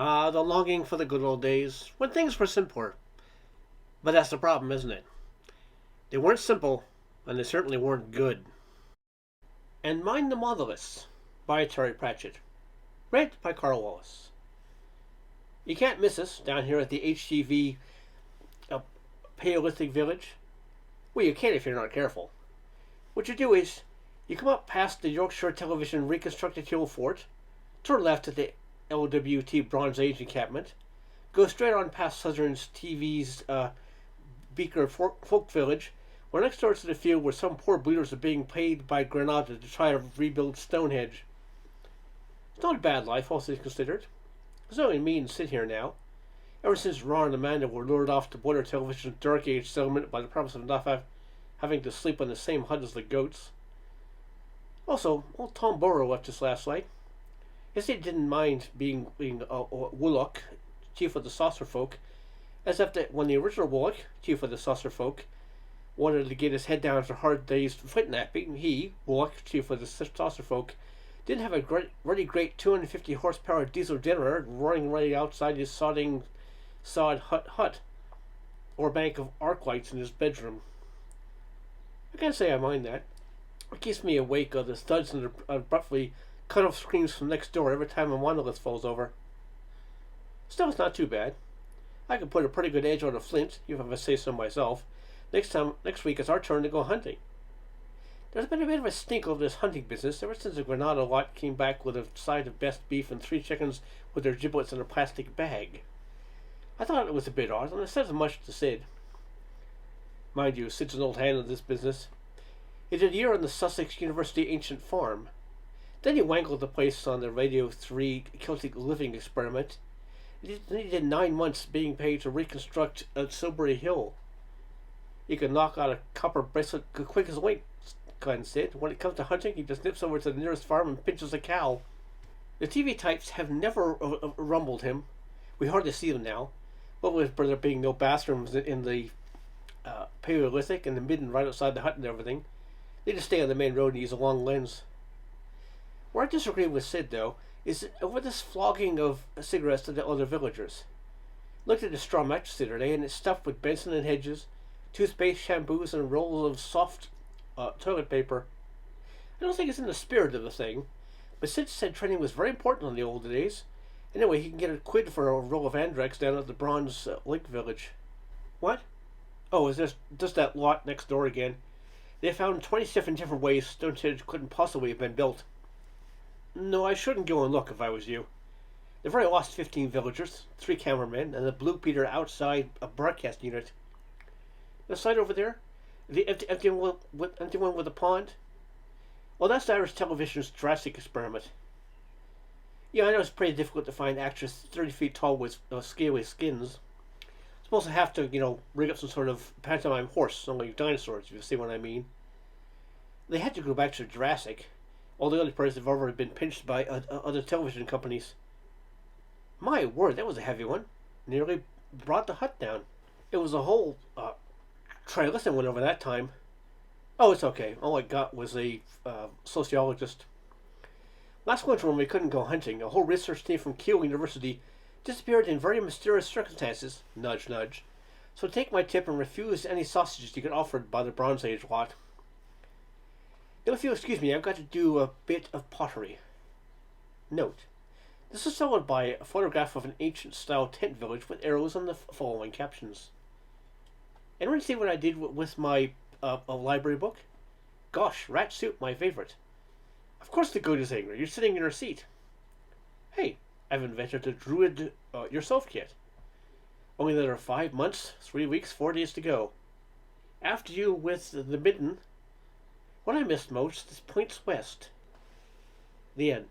Ah, the longing for the good old days, when things were simpler. But that's the problem, isn't it? They weren't simple, and they certainly weren't good. And Mind the Monoliths by Terry Pratchett. Read by Karl. You can't miss us down here at the HTV Paleolithic Village. Well, you can if you're not careful. What you do is, you come up past the Yorkshire Television reconstructed Hill Fort, turn left at the LWT Bronze Age encampment, go straight on past Southern's TV's Beaker Folk Village, where next door to the field where some poor bleeders are being paid by Granada to try to rebuild Stonehenge. It's not a bad life, all things considered. There's only me and sit here now. Ever since Ron and Amanda were lured off to Boiler Television's Dark Age settlement by the promise of not having to sleep on the same hut as the goats. Also, old Tom Burrow left us last night. He said he didn't mind being Wullock, chief of the Saucer Folk, as if when the original Wullock, chief of the Saucer Folk, wanted to get his head down after hard days foot napping, he, Wullock, chief of the Saucer Folk, didn't have a really great 250 horsepower diesel generator roaring right outside his sod hut, or bank of arc lights in his bedroom. I can't say I mind that. It keeps me awake of the thuds and the abruptly cut off screams from next door every time a monolith falls over. Still, it's not too bad. I can put a pretty good edge on a flint, if I say so myself. Next week it's our turn to go hunting. There's been a bit of a stink of this hunting business ever since the Granada lot came back with a side of best beef and 3 chickens with their giblets in a plastic bag. I thought it was a bit odd, and I said as much to Sid. Mind you, Sid's an old hand in this business. He did a year on the Sussex University Ancient Farm. Then he wangled the place on the Radio 3 Celtic Living experiment. Then he did 9 months being paid to reconstruct Silbury Hill. He could knock out a copper bracelet quick as a wink, Glenn said. When it comes to hunting, he just nips over to the nearest farm and pinches a cow. The TV types have never rumbled him. We hardly see them now. What with there being no bathrooms in the Paleolithic and the midden right outside the hut and everything, they just stay on the main road and use a long lens. Where I disagree with Sid, though, is over this flogging of cigarettes to the other villagers. Looked at the straw mattress the other day, and it's stuffed with Benson and Hedges, toothpaste, shampoos, and rolls of soft toilet paper. I don't think it's in the spirit of the thing, but Sid said training was very important in the old days. Anyway, he can get a quid for a roll of Andrex down at the Bronze Lake Village. What? Oh, is this just that lot next door again? They found 27 different ways Stonehenge couldn't possibly have been built. No, I shouldn't go and look if I was you. They've already lost 15 villagers, 3 cameramen, and the Blue Peter outside a broadcast unit. The site over there? The empty one with a pond? Well, that's the Irish Television's Jurassic experiment. Yeah, I know it's pretty difficult to find actors 30 feet tall with scaly skins. Supposed to have to, rig up some sort of pantomime horse, only dinosaurs, if you see what I mean. They had to go back to Jurassic. All the other parts have already been pinched by other television companies. My word, that was a heavy one. Nearly brought the hut down. It was a whole trilisson went over that time. Oh, it's okay. All I got was a sociologist. Last winter when we couldn't go hunting, a whole research team from Keele University disappeared in very mysterious circumstances, nudge nudge. So take my tip and refuse any sausages you get offered by the Bronze Age lot. Now if you'll excuse me, I've got to do a bit of pottery. Note. This is followed by a photograph of an ancient-style tent village with arrows on the following captions. Anyone see what I did with my library book? Gosh, rat soup, my favorite. Of course the goat is angry. You're sitting in her seat. Hey, I've invented a druid yourself kit. Only there are 5 months, 3 weeks, 4 days to go. After you with the midden. What I missed most is points west. The end.